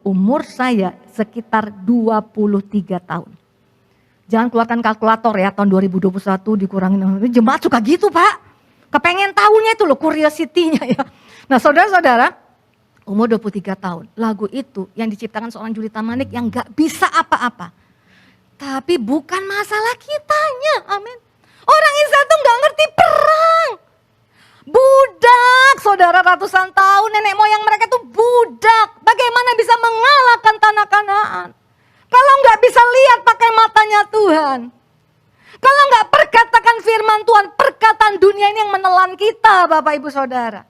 umur saya sekitar 23 tahun. Jangan keluarkan kalkulator ya, tahun 2021 dikurangin. Jemaat suka gitu Pak, kepengen tahunya itu loh, curiosity-nya ya. Nah saudara-saudara, umur 23 tahun, lagu itu yang diciptakan seorang Julita Manik yang gak bisa apa-apa. Tapi bukan masalah kitanya, amin. Orang Israel tuh gak ngerti perang. Budak, saudara, ratusan tahun nenek moyang mereka tuh budak. Bagaimana bisa mengalahkan tanah Kanaan? Kalau nggak bisa lihat pakai matanya Tuhan. Kalau nggak perkatakan firman Tuhan, perkataan dunia ini yang menelan kita Bapak Ibu Saudara.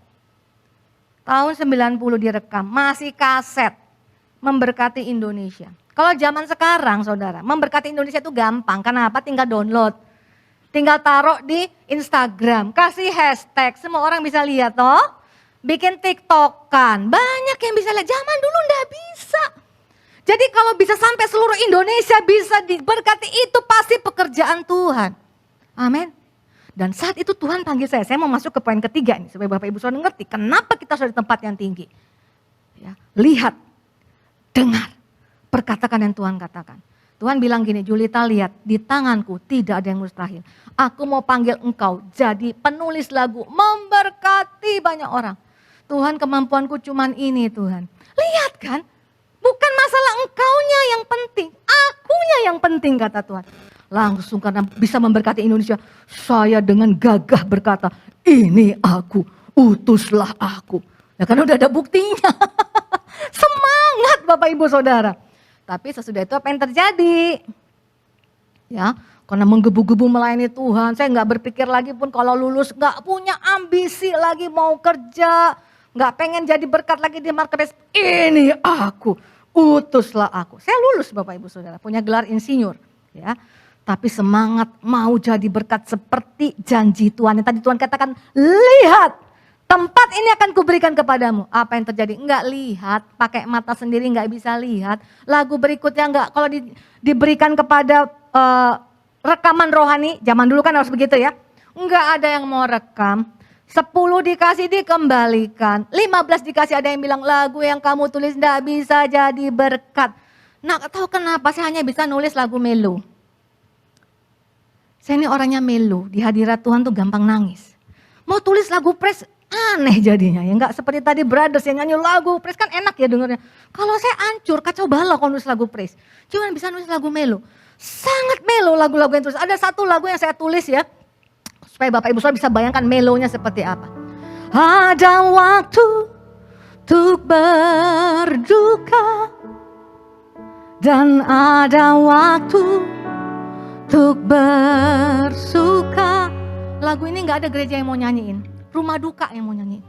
Tahun 90 direkam, masih kaset, memberkati Indonesia. Kalau zaman sekarang saudara, memberkati Indonesia itu gampang. Kenapa? Tinggal download. Tinggal taruh di Instagram, kasih hashtag, semua orang bisa lihat toh. Bikin TikTokan, banyak yang bisa lihat. Zaman dulu nggak bisa. Jadi kalau bisa sampai seluruh Indonesia bisa diberkati, itu pasti pekerjaan Tuhan. Amin. Dan saat itu Tuhan panggil saya mau masuk ke poin ketiga nih, supaya Bapak Ibu Saudara ngerti kenapa kita harus di tempat yang tinggi. Ya, lihat, dengar, perkatakan yang Tuhan katakan. Tuhan bilang gini, Julita lihat, di tanganku tidak ada yang mustahil. Aku mau panggil engkau jadi penulis lagu, memberkati banyak orang. Tuhan, kemampuanku cuman ini Tuhan. Lihat kan, bukan masalah engkaunya yang penting, akunya yang penting kata Tuhan. Langsung karena bisa memberkati Indonesia, saya dengan gagah berkata, ini aku, utuslah aku. Ya karena udah ada buktinya. Semangat Bapak Ibu Saudara. Tapi sesudah itu apa yang terjadi? Ya, karena menggebu-gebu melayani Tuhan, saya nggak berpikir lagi pun kalau lulus, nggak punya ambisi lagi mau kerja, nggak pengen jadi berkat lagi di marketplace. Ini aku, utuslah aku. Saya lulus Bapak Ibu Saudara, punya gelar insinyur, ya. Tapi semangat mau jadi berkat seperti janji Tuhan. Yang tadi Tuhan katakan, lihat, tempat ini akan kuberikan kepadamu. Apa yang terjadi? Enggak lihat, pakai mata sendiri enggak bisa lihat. Lagu berikutnya enggak, kalau diberikan kepada rekaman rohani, zaman dulu kan harus begitu ya. Enggak ada yang mau rekam. 10 dikasih dikembalikan. 15 dikasih, ada yang bilang lagu yang kamu tulis enggak bisa jadi berkat. Nah tahu kenapa saya hanya bisa nulis lagu melo. Saya ini orangnya melo, di hadirat Tuhan tuh gampang nangis. Mau tulis lagu praise, aneh jadinya ya, nggak seperti tadi Brothers yang nyanyi lagu praise kan enak ya dengernya. Kalau saya hancur, kacau balau kalau nulis lagu praise. Cuma bisa nulis lagu melo. Sangat melo lagu-lagu yang tulis. Ada satu lagu yang saya tulis ya, supaya Bapak Ibu Saudara bisa bayangkan melonya seperti apa. Ada waktu untuk berduka dan ada waktu untuk bersuka. Lagu ini nggak ada gereja yang mau nyanyiin, rumah duka yang mau nyanyiin.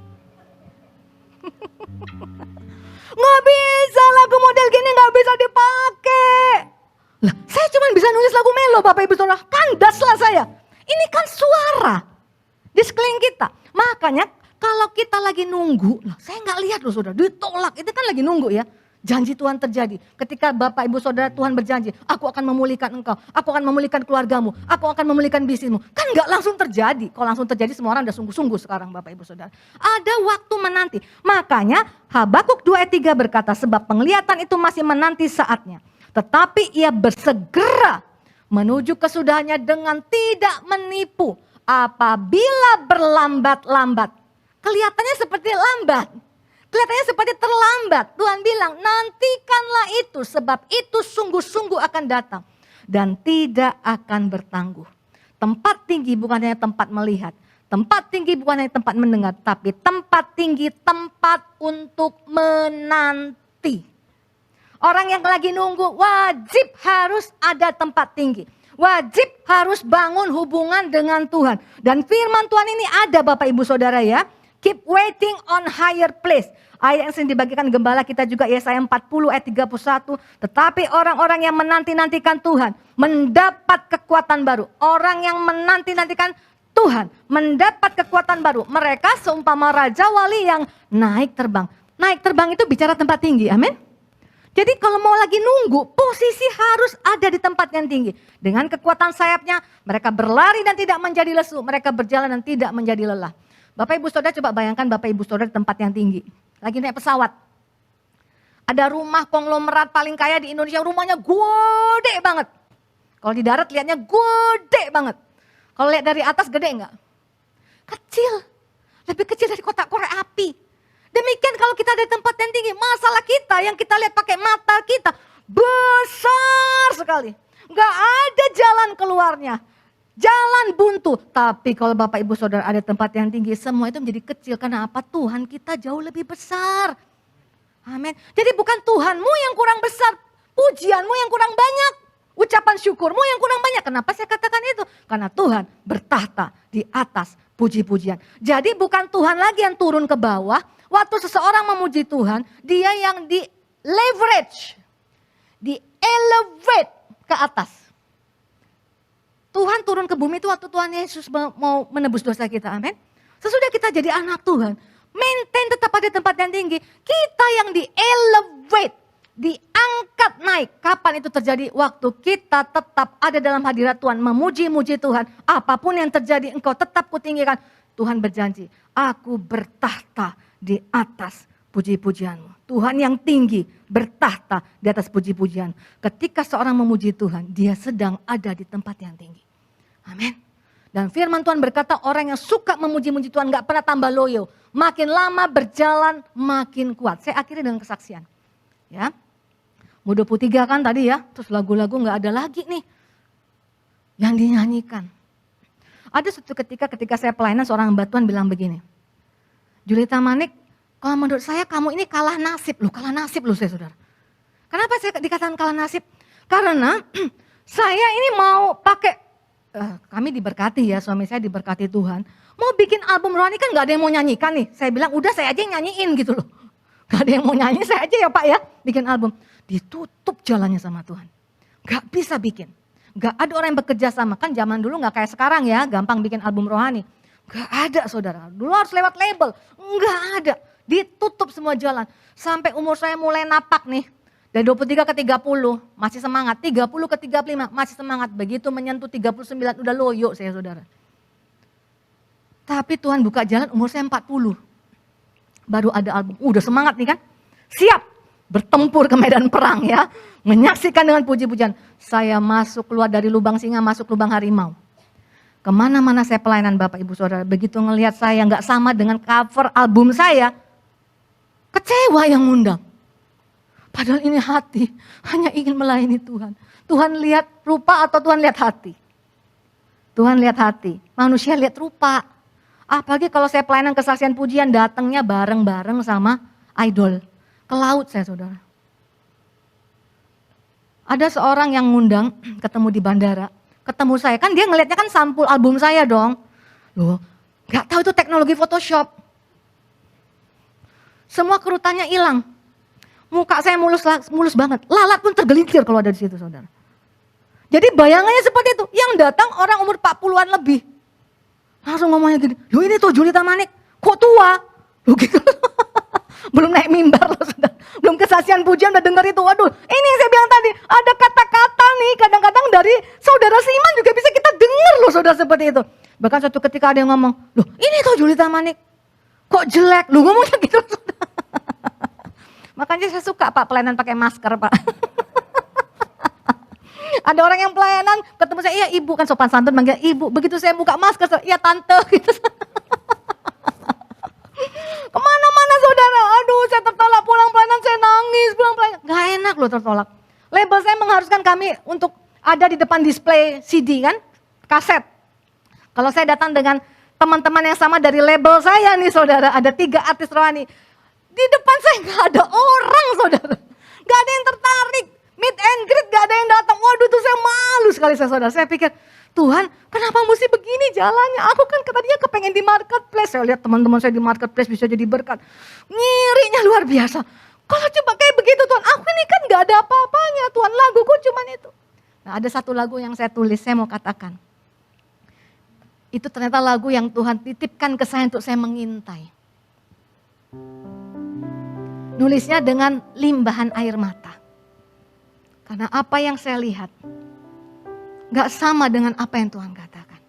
Nggak bisa lagu model gini, nggak bisa dipakai. Lah, saya cuma bisa nulis lagu melo Bapak Ibu Saudara, kandaslah saya. Ini kan suara di sekeliling kita. Makanya kalau kita lagi nunggu, lah saya nggak lihat loh Saudara, ditolak, itu kan lagi nunggu ya. Janji Tuhan terjadi. Ketika Bapak Ibu Saudara Tuhan berjanji, aku akan memulihkan engkau, aku akan memulihkan keluargamu, aku akan memulihkan bisnismu. Kan gak langsung terjadi. Kalau langsung terjadi semua orang udah sungguh-sungguh sekarang Bapak Ibu Saudara. Ada waktu menanti. Makanya Habakuk 2 ayat 3 berkata, sebab penglihatan itu masih menanti saatnya. Tetapi ia bersegera menuju kesudahannya dengan tidak menipu. apabila berlambat-lambat. Kelihatannya seperti lambat. Kelihatannya seperti terlambat. Tuhan bilang, nantikanlah itu sebab itu sungguh-sungguh akan datang. Dan tidak akan bertangguh. Tempat tinggi bukan hanya tempat melihat. Tempat tinggi bukan hanya tempat mendengar. Tapi tempat tinggi tempat untuk menanti. Orang yang lagi nunggu wajib harus ada tempat tinggi. Wajib harus bangun hubungan dengan Tuhan. Dan firman Tuhan ini ada Bapak Ibu Saudara ya. Keep waiting on higher place. Ayat yang sering dibagikan gembala kita juga Yesaya 40 ayat 31. Tetapi orang-orang yang menanti-nantikan Tuhan mendapat kekuatan baru. Orang yang menanti-nantikan Tuhan mendapat kekuatan baru. Mereka seumpama raja wali yang naik terbang. Naik terbang itu bicara tempat tinggi, amin. Jadi kalau mau lagi nunggu, posisi harus ada di tempat yang tinggi. Dengan kekuatan sayapnya, mereka berlari dan tidak menjadi lesu. Mereka berjalan dan tidak menjadi lelah. Bapak Ibu Saudara coba bayangkan Bapak Ibu Saudara di tempat yang tinggi. Lagi naik pesawat. Ada rumah konglomerat paling kaya di Indonesia, rumahnya gede banget. Kalau di darat lihatnya gede banget. Kalau lihat dari atas gede enggak? Kecil. Lebih kecil dari kotak korek api. Demikian kalau kita ada di tempat yang tinggi, masalah kita yang kita lihat pakai mata kita besar sekali. Enggak ada jalan keluarnya. Jalan buntu. Tapi kalau Bapak Ibu Saudara ada tempat yang tinggi, semua itu menjadi kecil. Karena apa? Tuhan kita jauh lebih besar. Amin. Jadi bukan Tuhanmu yang kurang besar, pujianmu yang kurang banyak, ucapan syukurmu yang kurang banyak. Kenapa saya katakan itu? Karena Tuhan bertahta di atas puji-pujian. Jadi bukan Tuhan lagi yang turun ke bawah. Waktu seseorang memuji Tuhan, dia yang di leverage, di elevate ke atas. Tuhan turun ke bumi itu waktu Tuhan Yesus mau menebus dosa kita, amin. Sesudah kita jadi anak Tuhan, maintain tetap pada tempat yang tinggi. Kita yang di elevate, diangkat naik. Kapan itu terjadi? Waktu kita tetap ada dalam hadirat Tuhan, memuji-muji Tuhan. Apapun yang terjadi, engkau tetap kutinggikan. Tuhan berjanji, aku bertahta di atas puji-pujianmu. Tuhan yang tinggi bertahta di atas puji-pujian. Ketika seorang memuji Tuhan, dia sedang ada di tempat yang tinggi. Amin. Dan firman Tuhan berkata orang yang suka memuji-muji Tuhan gak pernah tambah loyo. Makin lama berjalan makin kuat. Saya akhiri dengan kesaksian. Ya. Mau 23 kan tadi ya. Terus lagu-lagu gak ada lagi nih. Yang dinyanyikan. Ada suatu ketika saya pelayanan seorang hamba Tuhan bilang begini. Julita Manik, kalau menurut saya kamu ini kalah nasib. Kalah nasib saya saudara. Kenapa saya dikatakan kalah nasib? Karena saya ini mau pakai kami diberkati ya, suami saya diberkati Tuhan. Mau bikin album rohani kan gak ada yang mau nyanyikan nih. Saya bilang udah saya aja yang nyanyiin gitu loh. Gak ada yang mau nyanyi, saya aja ya Pak ya bikin album. Ditutup jalannya sama Tuhan. Gak bisa bikin. Gak ada orang yang bekerja sama. Kan zaman dulu gak kayak sekarang ya, gampang bikin album rohani. Gak ada saudara, dulu harus lewat label. Gak ada, ditutup semua jalan. Sampai umur saya mulai napak nih. Dari 23 ke 30 masih semangat, 30 ke 35 masih semangat. Begitu menyentuh 39 udah loyo saya saudara. Tapi Tuhan buka jalan umur saya 40. Baru ada album, udah semangat nih kan. Siap bertempur ke medan perang ya. Menyaksikan dengan puji-pujian. Saya masuk keluar dari lubang singa, masuk lubang harimau. Kemana-mana saya pelayanan Bapak Ibu Saudara. Begitu ngelihat saya gak sama dengan cover album saya. Kecewa yang ngundang. Padahal ini hati, hanya ingin melayani Tuhan. Tuhan lihat rupa atau Tuhan lihat hati? Tuhan lihat hati, manusia lihat rupa. Apalagi kalau saya pelayanan kesaksian pujian datangnya bareng-bareng sama idol. Ke laut saya saudara. Ada seorang yang ngundang ketemu di bandara. Ketemu saya, kan dia ngelihatnya kan sampul album saya dong. Loh, gak tahu itu teknologi Photoshop. Semua kerutannya hilang. Muka saya mulus banget. Lalat pun tergelincir kalau ada di situ saudara. Jadi bayangannya seperti itu. Yang datang orang umur 40-an lebih. Langsung ngomongnya gini. Loh ini tuh Julita Manik. Kok tua? Loh gitu. Belum naik mimbar loh saudara. Belum kesaksian pujian udah denger itu. Waduh ini yang saya bilang tadi. Ada kata-kata nih kadang-kadang dari saudara seiman juga bisa kita dengar loh saudara seperti itu. Bahkan suatu ketika ada yang ngomong. Loh ini tuh Julita Manik. Kok jelek? Loh ngomongnya gitu saudara. Makanya saya suka Pak pelayanan pakai masker Pak. Ada orang yang pelayanan, ketemu saya, iya ibu, kan sopan santun manggil ibu. Begitu saya buka masker, iya tante. Gitu. Kemana-mana saudara, aduh saya tertolak pulang pelayanan, saya nangis pulang pelayanan. Gak enak loh tertolak. Label saya mengharuskan kami untuk ada di depan display CD kan, kaset. Kalau saya datang dengan teman-teman yang sama dari label saya nih saudara, ada 3 artis rohani. Di depan saya gak ada orang saudara. Gak ada yang tertarik, meet and greet gak ada yang datang. Waduh tuh saya malu sekali saya saudara. Saya pikir, Tuhan kenapa mesti begini jalannya? Aku kan tadinya kepengen di marketplace. Saya lihat teman-teman saya di marketplace bisa jadi berkat. Ngirinya luar biasa. Kalau coba kayak begitu Tuhan, aku ini kan gak ada apa-apanya Tuhan. Laguku cuman itu. Nah ada satu lagu yang saya tulis, saya mau katakan. Itu ternyata lagu yang Tuhan titipkan ke saya untuk saya mengintai. Nulisnya dengan limbahan air mata. Karena apa yang saya lihat gak sama dengan apa yang Tuhan katakan.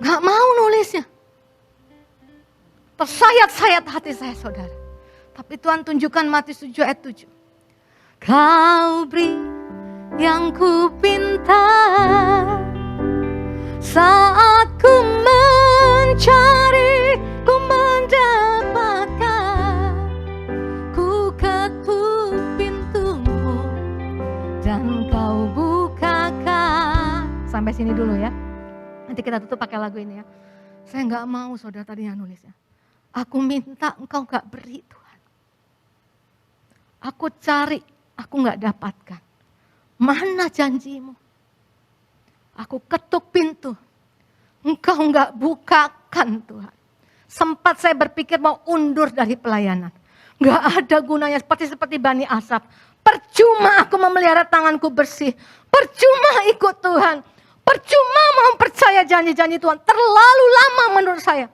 Gak mau nulisnya. Tersayat-sayat hati saya saudara. Tapi Tuhan tunjukkan Matius 7 ayat 7. Kau beri yang ku pinta saat ku mencari, ku mendapatkan. Ku ketuk pintumu dan kau bukakan. Sampai sini dulu ya. Nanti kita tutup pakai lagu ini ya. Saya gak mau saudara tadinya nulisnya. Aku minta engkau gak beri Tuhan. Aku cari, aku gak dapatkan. Mana janjimu? Aku ketuk pintu. Engkau gak bukakan Tuhan. Sempat saya berpikir mau undur dari pelayanan. Gak ada gunanya seperti Bani Asaf. Percuma aku memelihara tanganku bersih. Percuma ikut Tuhan. Percuma mau percaya janji-janji Tuhan. Terlalu lama menurut saya.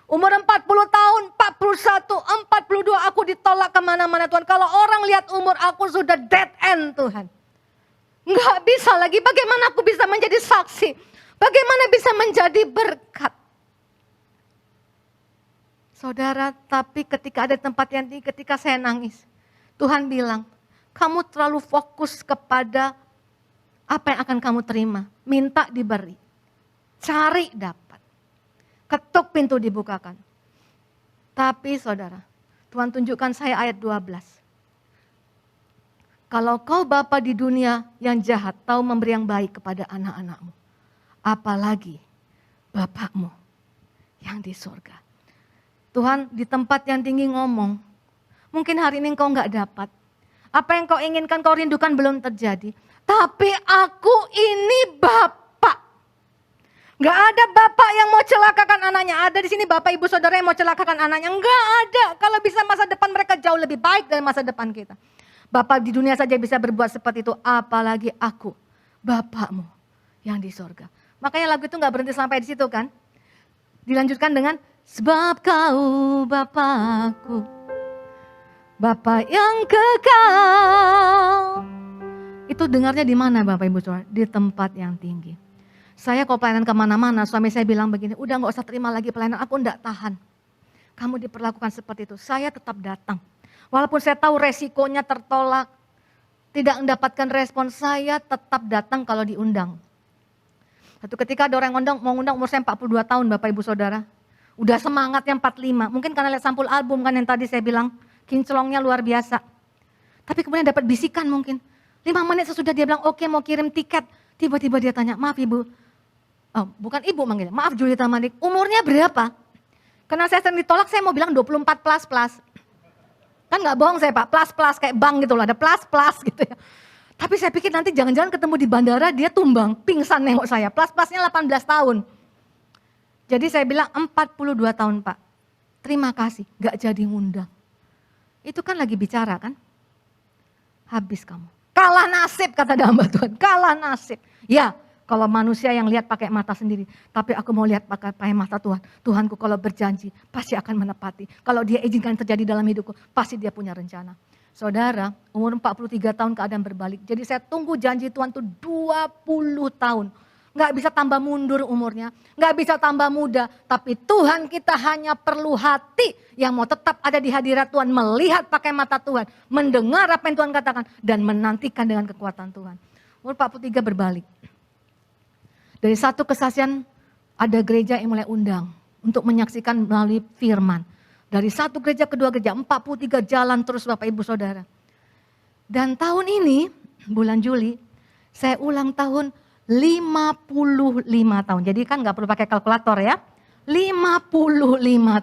Umur 40 tahun, 41, 42 aku ditolak kemana-mana Tuhan. Kalau orang lihat umur aku sudah dead end Tuhan. Nggak bisa lagi, bagaimana aku bisa menjadi saksi? Bagaimana bisa menjadi berkat? Saudara, tapi ketika ada tempat yang tinggi, ketika saya nangis. Tuhan bilang, kamu terlalu fokus kepada apa yang akan kamu terima. Minta diberi, cari dapat. Ketuk pintu dibukakan. Tapi saudara, Tuhan tunjukkan saya ayat 12. Kalau kau Bapa di dunia yang jahat tahu memberi yang baik kepada anak-anakmu. Apalagi Bapakmu yang di surga. Tuhan di tempat yang tinggi ngomong. Mungkin hari ini kau gak dapat. Apa yang kau inginkan, kau rindukan belum terjadi. Tapi aku ini Bapa. Gak ada bapak yang mau celakakan anaknya. Ada di sini bapak ibu saudara yang mau celakakan anaknya. Gak ada. Kalau bisa masa depan mereka jauh lebih baik dari masa depan kita. Bapak di dunia saja bisa berbuat seperti itu. Apalagi aku, Bapakmu yang di sorga. Makanya lagu itu gak berhenti sampai di situ kan. Dilanjutkan dengan sebab kau Bapakku, Bapa yang kekal. Itu dengarnya di mana Bapak Ibu Saudara? Di tempat yang tinggi. Saya kalau pelayanan kemana-mana, suami saya bilang begini, udah gak usah terima lagi pelayanan, aku enggak tahan. Kamu diperlakukan seperti itu, saya tetap datang. Walaupun saya tahu resikonya tertolak, tidak mendapatkan respon, saya tetap datang kalau diundang. Satu ketika ada orang yang mau ngundang umur saya 42 tahun Bapak Ibu Saudara. Udah semangatnya 45, mungkin karena lihat sampul album kan yang tadi saya bilang, kinclongnya luar biasa. Tapi kemudian dapat bisikan mungkin, 5 menit sesudah dia bilang oke mau kirim tiket. Tiba-tiba dia tanya, maaf ibu, oh, bukan ibu manggilnya, maaf Julita Manik, umurnya berapa? Karena saya sering ditolak, saya mau bilang 24 plus. Kan gak bohong saya Pak, plus kayak bank gitu loh, ada plus gitu ya. Tapi saya pikir nanti jangan-jangan ketemu di bandara dia tumbang, pingsan nengok saya, plusnya 18 tahun. Jadi saya bilang 42 tahun Pak, terima kasih, gak jadi ngundang. Itu kan lagi bicara kan, habis kamu. Kalah nasib kata hamba Tuhan, kalah nasib. Ya, kalau manusia yang lihat pakai mata sendiri, tapi aku mau lihat pakai mata Tuhan. Tuhanku kalau berjanji pasti akan menepati. Kalau dia izinkan terjadi dalam hidupku, pasti dia punya rencana. Saudara, umur 43 tahun keadaan berbalik. Jadi saya tunggu janji Tuhan itu 20 tahun. nggak bisa tambah mundur umurnya, nggak bisa tambah muda. Tapi Tuhan kita hanya perlu hati yang mau tetap ada di hadirat Tuhan, melihat pakai mata Tuhan, mendengar apa yang Tuhan katakan, dan menantikan dengan kekuatan Tuhan. Umur 43 berbalik. Dari satu kesaksian ada gereja yang mulai undang untuk menyaksikan melalui firman. Dari satu gereja, kedua gereja, 43 jalan terus Bapak Ibu Saudara. Dan tahun ini, bulan Juli, saya ulang tahun 55 tahun. Jadi kan gak perlu pakai kalkulator ya. 55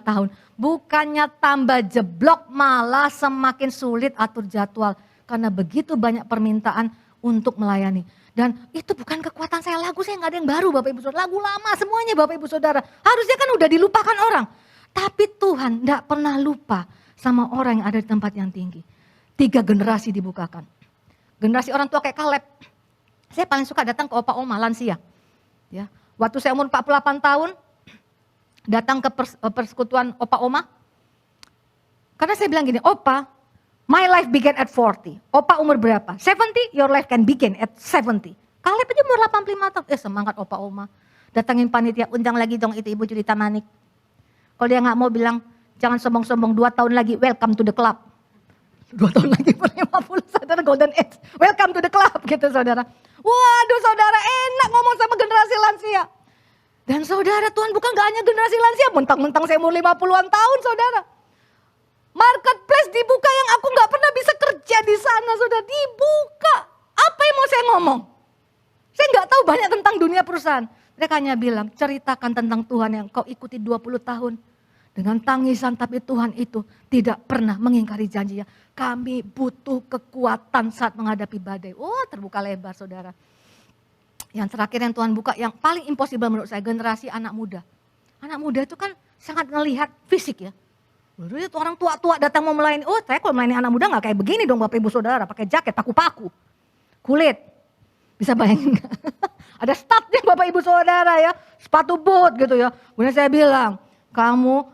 tahun. Bukannya tambah jeblok, malah semakin sulit atur jadwal. Karena begitu banyak permintaan untuk melayani. Dan itu bukan kekuatan saya, lagu saya gak ada yang baru Bapak Ibu Saudara. Lagu lama semuanya Bapak Ibu Saudara. Harusnya kan udah dilupakan orang. Tapi Tuhan gak pernah lupa sama orang yang ada di tempat yang tinggi. 3 generasi dibukakan. Generasi orang tua kayak Kaleb. Saya paling suka datang ke opa oma lansia. Ya, waktu saya umur 48 tahun, datang ke persekutuan opa oma. Karena saya bilang gini, opa, my life began at 40. Opa umur berapa? 70, your life can begin at 70. Kaleb aja umur 85 tahun. Semangat opa oma. Datangin panitia, undang lagi dong itu Ibu Julita Manik. Kalau dia gak mau bilang, jangan sombong-sombong 2 tahun lagi, welcome to the club. 2 tahun lagi per 50, saudara, golden age. Welcome to the club gitu saudara. Waduh saudara, enak ngomong sama generasi lansia. Dan saudara, Tuhan bukan gak hanya generasi lansia, mentang-mentang saya umur 50-an tahun saudara. Marketplace dibuka yang aku gak pernah bisa kerja di sana saudara, dibuka. Apa yang mau saya ngomong? Saya gak tahu banyak tentang dunia perusahaan. Mereka hanya bilang, ceritakan tentang Tuhan yang kau ikuti 20 tahun. Dengan tangisan, tapi Tuhan itu tidak pernah mengingkari janjinya. Kami butuh kekuatan saat menghadapi badai. Oh, terbuka lebar saudara. Yang terakhir yang Tuhan buka, yang paling impossible menurut saya, generasi anak muda. Anak muda itu kan sangat melihat fisik ya. Dulu itu orang tua-tua datang mau melayani. Oh, saya kalau melayani anak muda gak kayak begini dong Bapak Ibu Saudara. Pakai jaket, paku-paku, kulit. Bisa bayangin gak? Ada statnya Bapak Ibu Saudara ya. Sepatu boot gitu ya. Kemudian saya bilang,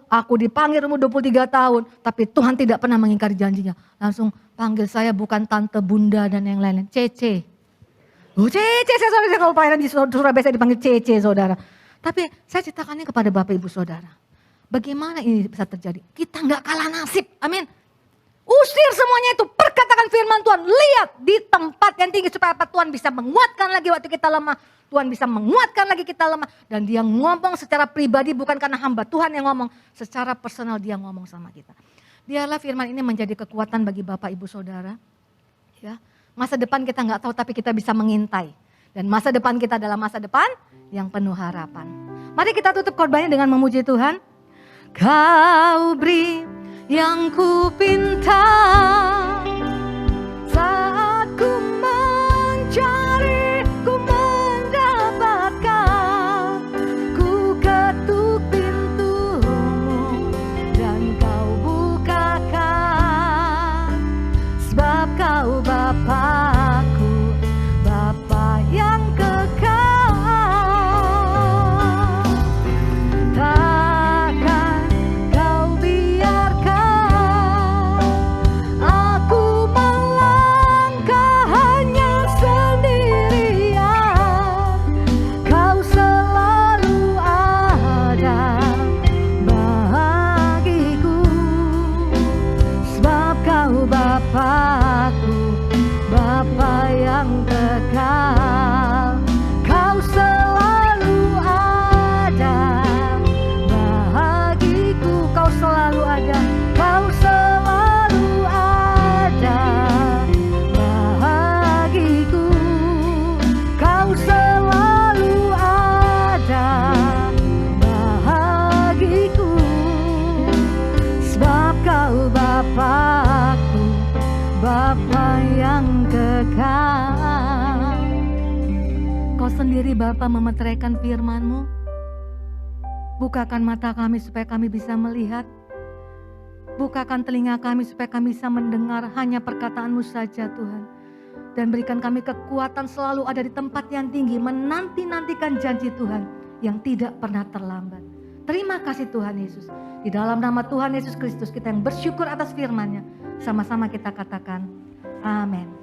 aku dipanggil umur 23 tahun, tapi Tuhan tidak pernah mengingkari janjinya. Langsung panggil saya bukan tante, bunda dan yang lain-lain. Cece. Oh Cece, saya kalau pelayanan di Surabaya saya dipanggil Cece saudara. Tapi saya ceritakannya kepada Bapak Ibu Saudara. Bagaimana ini bisa terjadi? Kita gak kalah nasib, amin. Usir semuanya itu, perkatakan firman Tuhan. Lihat di tempat yang tinggi supaya apa? Tuhan bisa menguatkan lagi waktu kita lemah. Tuhan bisa menguatkan lagi kita lemah. Dan dia ngomong secara pribadi bukan karena hamba. Tuhan yang ngomong secara personal, dia ngomong sama kita. Biarlah firman ini menjadi kekuatan bagi Bapak Ibu Saudara. Ya, masa depan kita nggak tahu tapi kita bisa mengintai. Dan masa depan kita adalah masa depan yang penuh harapan. Mari kita tutup khotbahnya dengan memuji Tuhan. Kau beri yang ku pinta saat ku mencari, ku mendapatkan, ku ketuk pintumu dan kau bukakan, sebab kau Bapakku, Bapa yang kekal. Sendiri Bapa memeteraikan firman-Mu. Bukakan mata kami supaya kami bisa melihat. Bukakan telinga kami supaya kami bisa mendengar hanya perkataan-Mu saja Tuhan. Dan berikan kami kekuatan selalu ada di tempat yang tinggi, menanti-nantikan janji Tuhan yang tidak pernah terlambat. Terima kasih Tuhan Yesus. Di dalam nama Tuhan Yesus Kristus kita yang bersyukur atas firman-Nya. Sama-sama kita katakan amin.